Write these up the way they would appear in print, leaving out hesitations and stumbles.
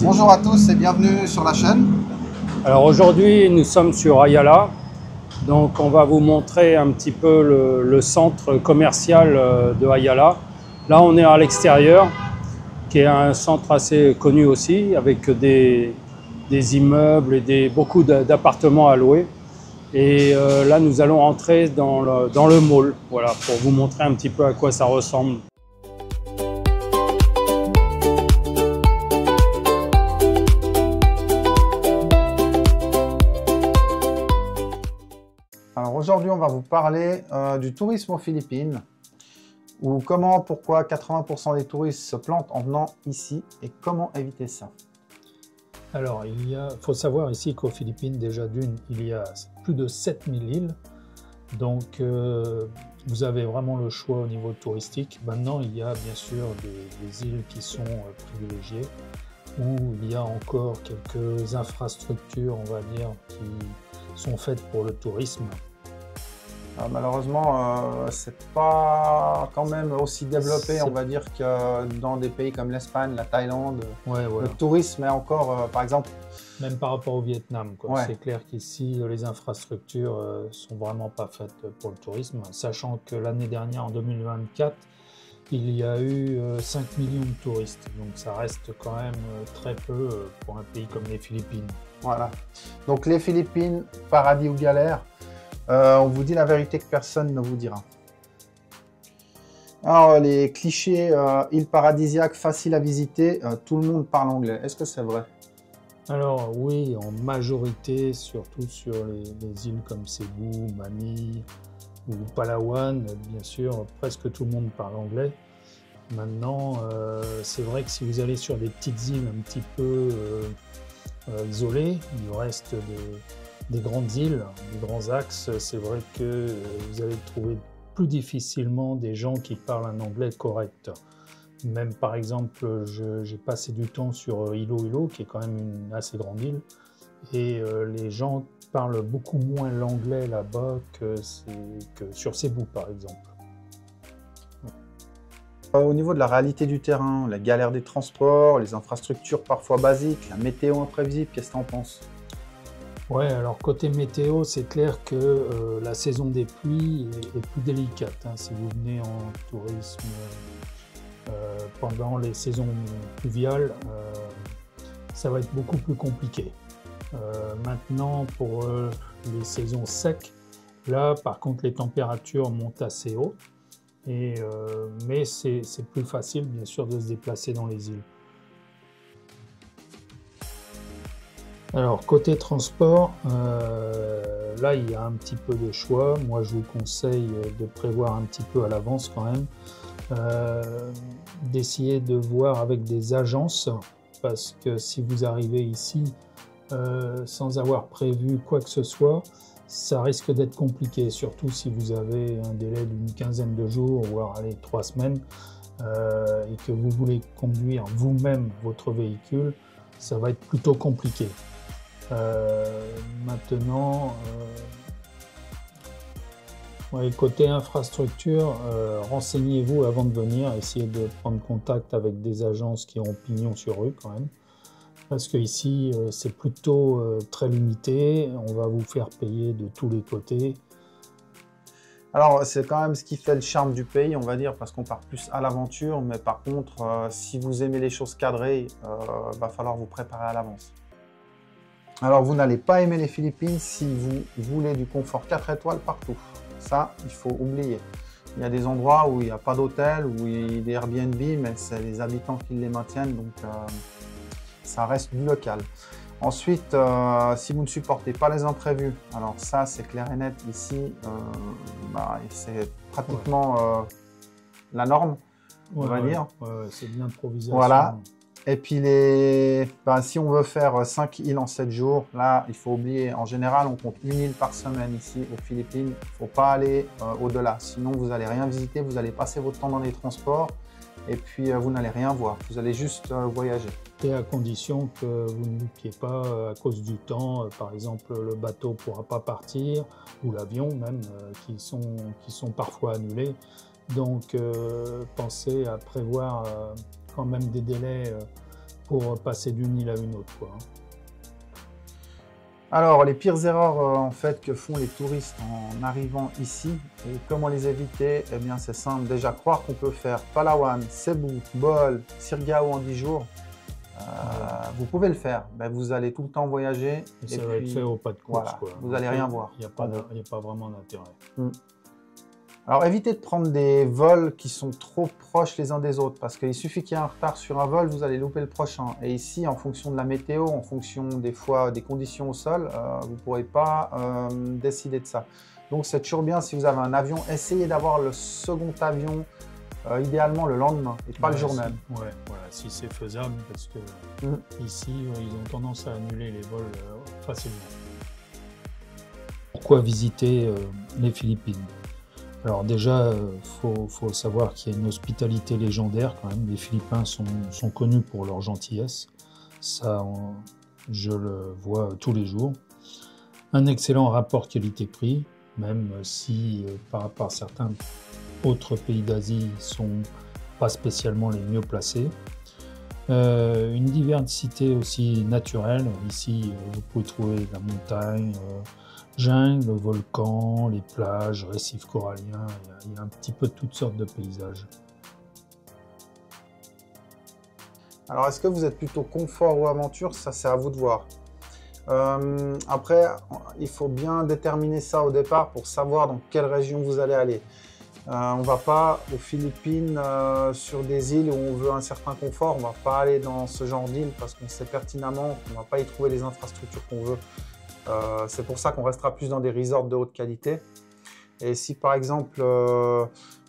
Bonjour à tous et bienvenue sur la chaîne. Alors aujourd'hui nous sommes sur Ayala, donc on va vous montrer un petit peu le centre commercial de Ayala. Là on est à l'extérieur, qui est un centre assez connu aussi, avec des immeubles et beaucoup d'appartements à louer. Et là nous allons entrer dans le mall, voilà, pour vous montrer un petit peu à quoi ça ressemble. Alors aujourd'hui on va vous parler du tourisme aux Philippines, ou comment, pourquoi 80% des touristes se plantent en venant ici et comment éviter ça. Alors, faut savoir ici qu'aux Philippines, déjà d'une, il y a plus de 7000 îles. Donc, vous avez vraiment le choix au niveau touristique. Maintenant, il y a bien sûr des îles qui sont privilégiées, où il y a encore quelques infrastructures, on va dire, qui sont faites pour le tourisme. Malheureusement, c'est pas quand même aussi développé, on va dire, que dans des pays comme l'Espagne, la Thaïlande. Ouais, voilà. Le tourisme est encore, par exemple... Même par rapport au Vietnam, quoi. Ouais. C'est clair qu'ici, les infrastructures sont vraiment pas faites pour le tourisme, sachant que l'année dernière, en 2024, il y a eu 5 millions de touristes. Donc ça reste quand même très peu pour un pays comme les Philippines. Voilà. Donc les Philippines, paradis ou galère, on vous dit la vérité que personne ne vous dira. Alors les clichés, îles paradisiaques, faciles à visiter, tout le monde parle anglais. Est-ce que c'est vrai? Alors oui, en majorité, surtout sur les îles comme Cebu, Manille ou Palawan, bien sûr, presque tout le monde parle anglais. Maintenant, c'est vrai que si vous allez sur des petites îles un petit peu isolées, il reste des grandes îles, des grands axes, c'est vrai que vous allez trouver plus difficilement des gens qui parlent un anglais correct. Même par exemple, j'ai passé du temps sur Iloilo, qui est quand même une assez grande île, et les gens parlent beaucoup moins l'anglais là-bas que sur Cebu par exemple. Au niveau de la réalité du terrain, la galère des transports, les infrastructures parfois basiques, la météo imprévisible, qu'est-ce que tu en penses? Ouais, alors côté météo, c'est clair que la saison des pluies est plus délicate. Hein. Si vous venez en tourisme pendant les saisons pluviales, ça va être beaucoup plus compliqué. Maintenant, pour les saisons secs, là, par contre, les températures montent assez haut. Mais c'est plus facile, bien sûr, de se déplacer dans les îles. Alors, côté transport, là, il y a un petit peu de choix. Moi, je vous conseille de prévoir un petit peu à l'avance quand même, d'essayer de voir avec des agences, parce que si vous arrivez ici sans avoir prévu quoi que ce soit, ça risque d'être compliqué, surtout si vous avez un délai d'une quinzaine de jours, voire allez, 3 semaines, et que vous voulez conduire vous-même votre véhicule, ça va être plutôt compliqué. Maintenant, ouais, côté infrastructure, renseignez-vous avant de venir, essayez de prendre contact avec des agences qui ont pignon sur rue quand même. Parce que ici, c'est plutôt très limité, on va vous faire payer de tous les côtés. Alors, c'est quand même ce qui fait le charme du pays, on va dire, parce qu'on part plus à l'aventure, mais par contre, si vous aimez les choses cadrées, va falloir vous préparer à l'avance. Alors, vous n'allez pas aimer les Philippines si vous voulez du confort 4 étoiles partout. Ça, il faut oublier. Il y a des endroits où il n'y a pas d'hôtel, où il y a des Airbnb, mais c'est les habitants qui les maintiennent, donc ça reste du local. Ensuite, si vous ne supportez pas les imprévus, alors ça c'est clair et net ici, c'est pratiquement la norme, on va dire. Ouais, c'est de l'improvisation. Voilà. Et puis si on veut faire 5 îles en 7 jours, là il faut oublier, en général on compte une île par semaine ici aux Philippines, il ne faut pas aller au-delà, sinon vous n'allez rien visiter, vous allez passer votre temps dans les transports et puis vous n'allez rien voir, vous allez juste voyager. Et à condition que vous ne loupiez pas à cause du temps, par exemple le bateau ne pourra pas partir, ou l'avion même, qui sont parfois annulés. Donc pensez à prévoir quand même des délais pour passer d'une île à une autre, quoi. Alors, les pires erreurs en fait que font les touristes en arrivant ici et comment les éviter, eh bien c'est simple. Déjà, croire qu'on peut faire Palawan, Cebu, Bohol, Siargao en 10 jours, vous pouvez le faire. Ben, vous allez tout le temps voyager. Et ça va être fait au pas de course, voilà, quoi. vous n'allez rien voir. Il n'y a pas vraiment d'intérêt. Alors, évitez de prendre des vols qui sont trop proches les uns des autres, parce qu'il suffit qu'il y ait un retard sur un vol, vous allez louper le prochain. Et ici, en fonction de la météo, en fonction des fois des conditions au sol, vous ne pourrez pas décider de ça. Donc, c'est toujours bien, si vous avez un avion, essayez d'avoir le second avion, idéalement le lendemain, et pas le jour même. Ouais, voilà, si c'est faisable, parce que ici, ils ont tendance à annuler les vols facilement. Pourquoi visiter les Philippines? Alors déjà, faut savoir qu'il y a une hospitalité légendaire quand même. Les Philippins sont connus pour leur gentillesse. Ça, je le vois tous les jours. Un excellent rapport qualité-prix, même si par rapport à certains autres pays d'Asie, ne sont pas spécialement les mieux placés. Une diversité aussi naturelle. Ici, vous pouvez trouver la montagne, jungle, le volcan, les plages, récifs coralliens, il y a un petit peu toutes sortes de paysages. Alors, est-ce que vous êtes plutôt confort ou aventure? Ça, c'est à vous de voir. Après, il faut bien déterminer ça au départ pour savoir dans quelle région vous allez aller. On ne va pas aux Philippines sur des îles où on veut un certain confort. On ne va pas aller dans ce genre d'île parce qu'on sait pertinemment qu'on ne va pas y trouver les infrastructures qu'on veut. C'est pour ça qu'on restera plus dans des resorts de haute qualité. Et si par exemple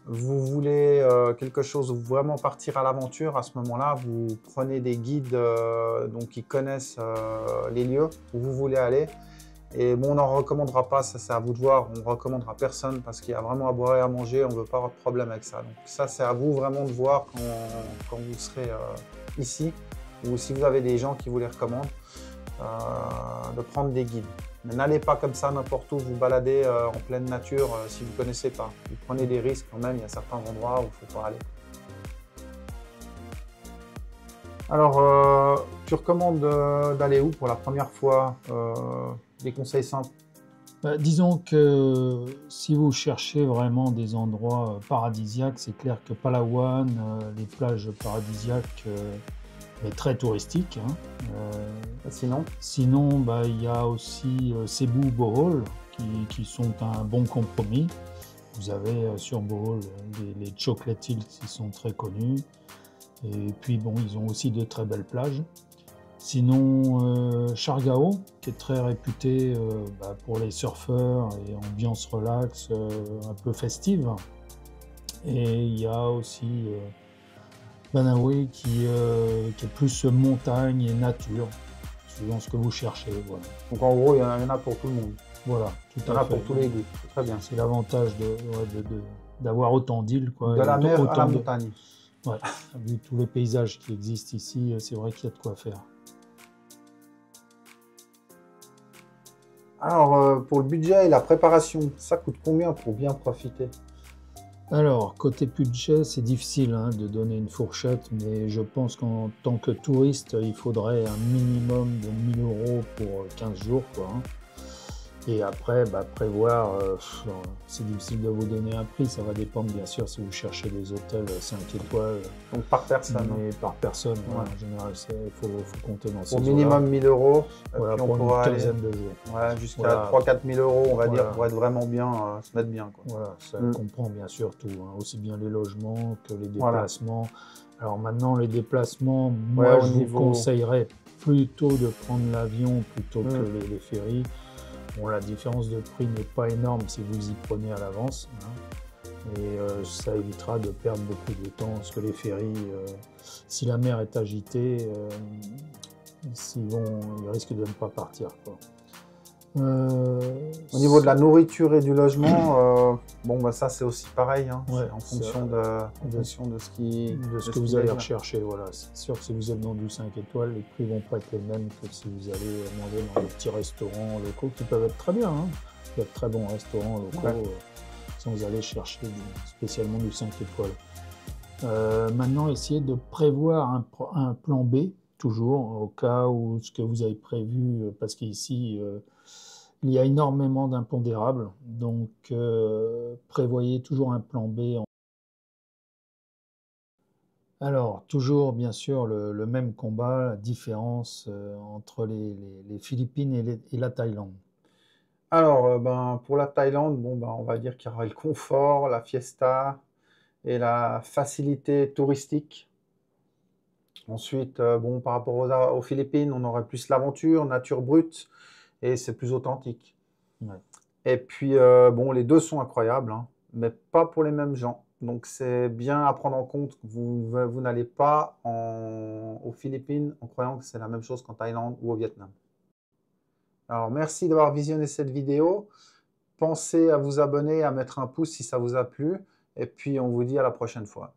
vous voulez quelque chose où vraiment partir à l'aventure, à ce moment-là, vous prenez des guides donc, qui connaissent les lieux où vous voulez aller. Et bon, on n'en recommandera pas, ça c'est à vous de voir, on ne recommandera personne parce qu'il y a vraiment à boire et à manger, on ne veut pas avoir de problème avec ça. Donc ça c'est à vous vraiment de voir quand vous serez ici, ou si vous avez des gens qui vous les recommandent. De prendre des guides. Mais n'allez pas comme ça n'importe où, vous baladez en pleine nature si vous ne connaissez pas. Vous prenez des risques quand même, il y a certains endroits où il ne faut pas aller. Alors, tu recommandes d'aller où pour la première fois? Des conseils simples? Disons que si vous cherchez vraiment des endroits paradisiaques, c'est clair que Palawan, les plages paradisiaques, est très touristique. Sinon, il y a aussi Cebu, Bohol, qui sont un bon compromis. Vous avez sur Bohol les Chocolate Hills qui sont très connus. Et puis bon, ils ont aussi de très belles plages. Sinon, Siargao, qui est très réputé pour les surfeurs et ambiance relax, un peu festive. Et il y a aussi Banahaw qui est plus montagne et nature, suivant ce que vous cherchez. Voilà. Donc en gros, il y en a pour tout le monde. Voilà, tout il y en a pour tous les goûts. Très bien. C'est l'avantage d'avoir autant d'îles. De la mer à la montagne. Ouais. Vu tous les paysages qui existent ici, c'est vrai qu'il y a de quoi faire. Alors, pour le budget et la préparation, ça coûte combien pour bien profiter? Alors, côté budget, c'est difficile de donner une fourchette, mais je pense qu'en tant que touriste, il faudrait un minimum de 1 000 € pour 15 jours, quoi. Et après, prévoir, c'est difficile de vous donner un prix, ça va dépendre bien sûr si vous cherchez des hôtels 5 étoiles. Donc par personne. Mais par personne, ouais. En général, il faut compter dans ces au minimum 1 000 €, voilà, puis on pour pourra une quinzaine de jours. Ouais, jusqu'à 3-4 000 €, on va dire, pour être vraiment bien, se mettre bien. Quoi. Voilà, ça comprend bien sûr tout, aussi bien les logements que les déplacements. Voilà. Alors maintenant, les déplacements, moi je vous conseillerais plutôt de prendre l'avion plutôt que les ferries. Bon, la différence de prix n'est pas énorme si vous y prenez à l'avance. Et ça évitera de perdre beaucoup de temps, parce que les ferries, si la mer est agitée, ils risquent de ne pas partir, quoi. Au niveau de la nourriture et du logement, ça c'est aussi pareil, en fonction de ce que vous allez rechercher. Voilà. C'est sûr que si vous êtes dans du 5 étoiles, les prix ne vont pas être les mêmes que si vous allez manger dans des petits restaurants locaux qui peuvent être très bien. Il y a de très bons restaurants locaux sans vous aller chercher spécialement du 5 étoiles. Maintenant, essayez de prévoir un plan B. toujours, au cas où ce que vous avez prévu, parce qu'ici, il y a énormément d'impondérables, donc prévoyez toujours un plan B. Alors, toujours, bien sûr, le même combat, la différence entre les Philippines et la Thaïlande. Alors, ben, pour la Thaïlande, bon, ben, on va dire qu'il y aura le confort, la fiesta et la facilité touristique. Ensuite, bon, par rapport aux Philippines, on aurait plus l'aventure, nature brute, et c'est plus authentique. Ouais. Et puis, bon, les deux sont incroyables, hein, mais pas pour les mêmes gens. Donc, c'est bien à prendre en compte que vous n'allez pas aux Philippines en croyant que c'est la même chose qu'en Thaïlande ou au Vietnam. Alors, merci d'avoir visionné cette vidéo. Pensez à vous abonner, à mettre un pouce si ça vous a plu. Et puis, on vous dit à la prochaine fois.